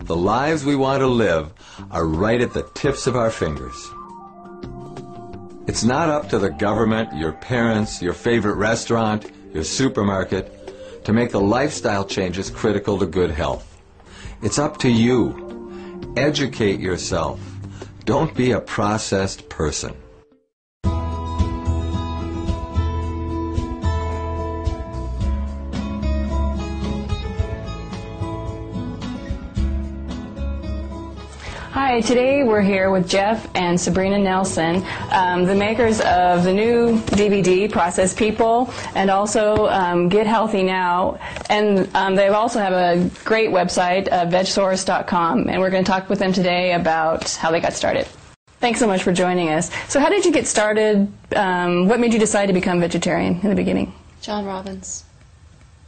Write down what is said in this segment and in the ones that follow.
The lives we want to live are right at the tips of our fingers. It's not up to the government, your parents, your favorite restaurant, your supermarket to make the lifestyle changes critical to good health. It's up to you. Educate yourself. Don't be a processed person. Hi, today we're here with Jeff and Sabrina Nelson, the makers of the new DVD, Process People, and also Get Healthy Now. And they also have a great website, vegsource.com, and we're going to talk with them today about how they got started. Thanks so much for joining us. So how did you get started? What made you decide to become vegetarian in the beginning? John Robbins.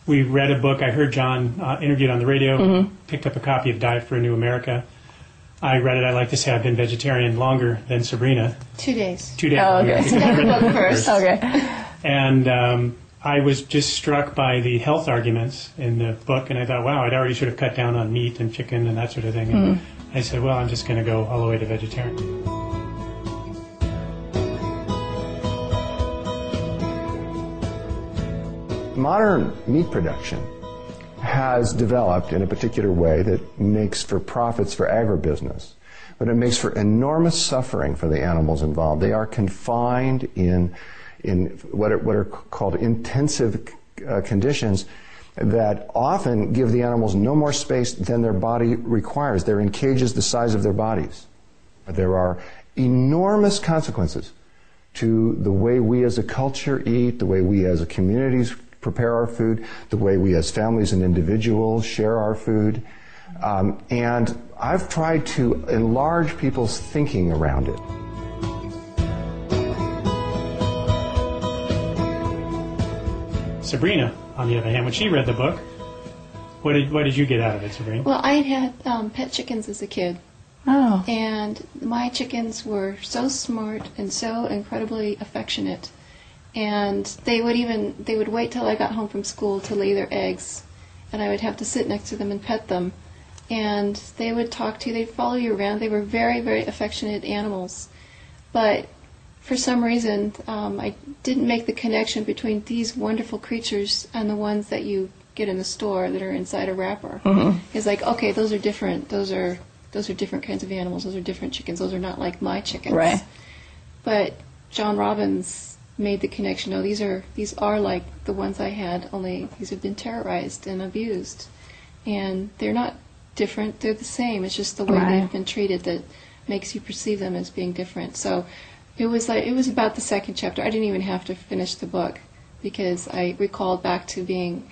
We read a book. I heard John interviewed on the radio, picked up a copy of Diet for a New America. I read it. I like to say I've been vegetarian longer than Sabrina. 2 days. 2 days. Oh, okay. I read the book first. Okay. And I was just struck by the health arguments in the book, and I thought, wow, I'd already sort of cut down on meat and chicken and that sort of thing. And I said, well, I'm just going to go all the way to vegetarian. Modern meat production has developed in a particular way that makes for profits for agribusiness, but it makes for enormous suffering for the animals involved. They are confined in what are called intensive conditions that often give the animals no more space than their body requires. They're in cages the size of their bodies. There are enormous consequences to the way we as a culture eat, the way we as a communities prepare our food, the way we as families and individuals share our food. And I've tried to enlarge people's thinking around it. Sabrina, on the other hand, when she read the book, what did you get out of it, Sabrina? Well, I had pet chickens as a kid. Oh. And my chickens were so smart and so incredibly affectionate. And they would wait till I got home from school to lay their eggs, and I would have to sit next to them and pet them. And they would talk to you, they'd follow you around. They were very, very affectionate animals. But for some reason, I didn't make the connection between these wonderful creatures and the ones that you get in the store that are inside a wrapper. It's like, okay, those are different. Those are different kinds of animals. Those are different chickens. Those are not like my chickens. Right. But John Robbins made the connection. No, these are like the ones I had, only these have been terrorized and abused. And they're not different, they're the same. It's just the way they've been treated that makes you perceive them as being different. So it was about the second chapter. I didn't even have to finish the book because I recalled back to being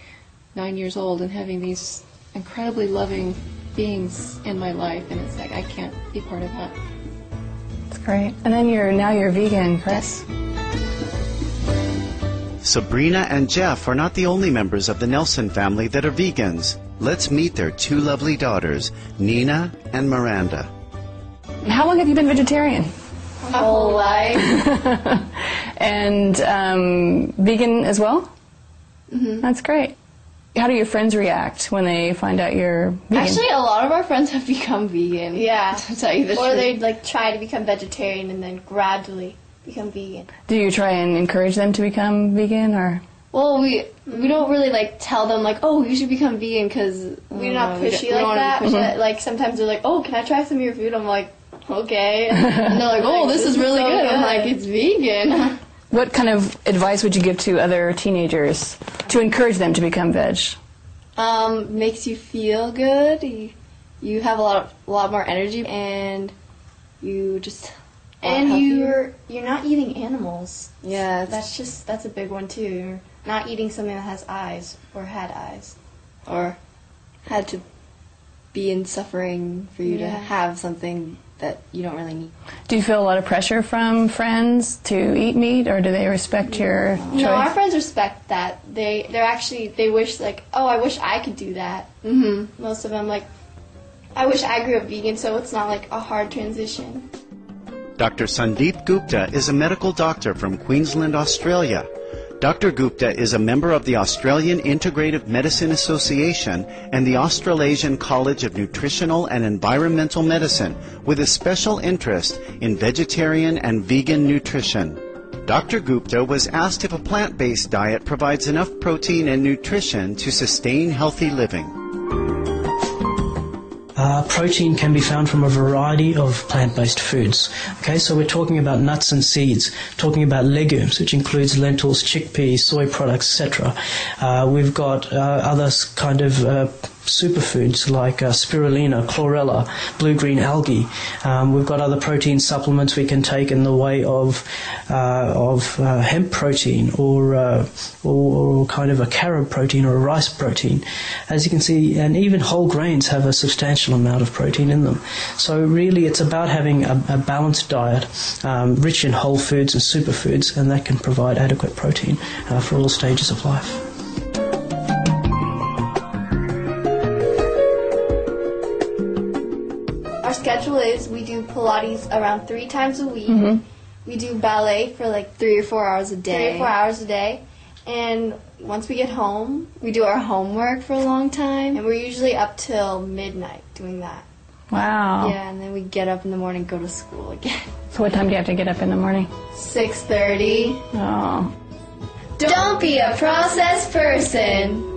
9 years old and having these incredibly loving beings in my life, and it's like I can't be part of that. That's great. And then now you're vegan, correct? Yes. Sabrina and Jeff are not the only members of the Nelson family that are vegans. Let's meet their two lovely daughters, Nina and Miranda. How long have you been vegetarian? My whole life. And vegan as well? That's great. How do your friends react when they find out you're vegan? Actually, a lot of our friends have become vegan. Yeah. To tell you the truth. Or they'd try to become vegetarian and then gradually become vegan. Do you try and encourage them to become vegan, or? Well, we don't really tell them oh, you should become vegan, because we're not pushy like that. But sometimes they're like, oh, can I try some of your food? I'm like, okay. And they're like, oh, this is really good. I'm like, it's vegan. What kind of advice would you give to other teenagers to encourage them to become veg? Makes you feel good. You have a lot more energy, and you just. And you're not eating animals. Yeah, that's a big one too. You're not eating something that has eyes or had eyes, or had to be in suffering for you to have something that you don't really need. Do you feel a lot of pressure from friends to eat meat, or do they respect your choice? No, our friends respect that. They wish oh, I wish I could do that. Most of them I wish I grew up vegan, so it's not a hard transition. Dr. Sandeep Gupta is a medical doctor from Queensland, Australia. Dr. Gupta is a member of the Australian Integrative Medicine Association and the Australasian College of Nutritional and Environmental Medicine, with a special interest in vegetarian and vegan nutrition. Dr. Gupta was asked if a plant-based diet provides enough protein and nutrition to sustain healthy living. Protein can be found from a variety of plant-based foods. Okay, so we're talking about nuts and seeds, talking about legumes, which includes lentils, chickpeas, soy products, etc. We've got other kind of superfoods like spirulina, chlorella, blue-green algae. We've got other protein supplements we can take in the way of hemp protein or kind of a carob protein or a rice protein. As you can see, and even whole grains have a substantial amount of protein in them. So really it's about having a balanced diet, rich in whole foods and superfoods, and that can provide adequate protein for all stages of life. Schedule is we do Pilates around 3 times a week. Mm-hmm. We do ballet for like 3 or 4 hours a day. 3 or 4 hours a day. And once we get home, we do our homework for a long time. And we're usually up till midnight doing that. Wow. Yeah, and then we get up in the morning and go to school again. So what time do you have to get up in the morning? 6:30. Oh. Don't be a processed person.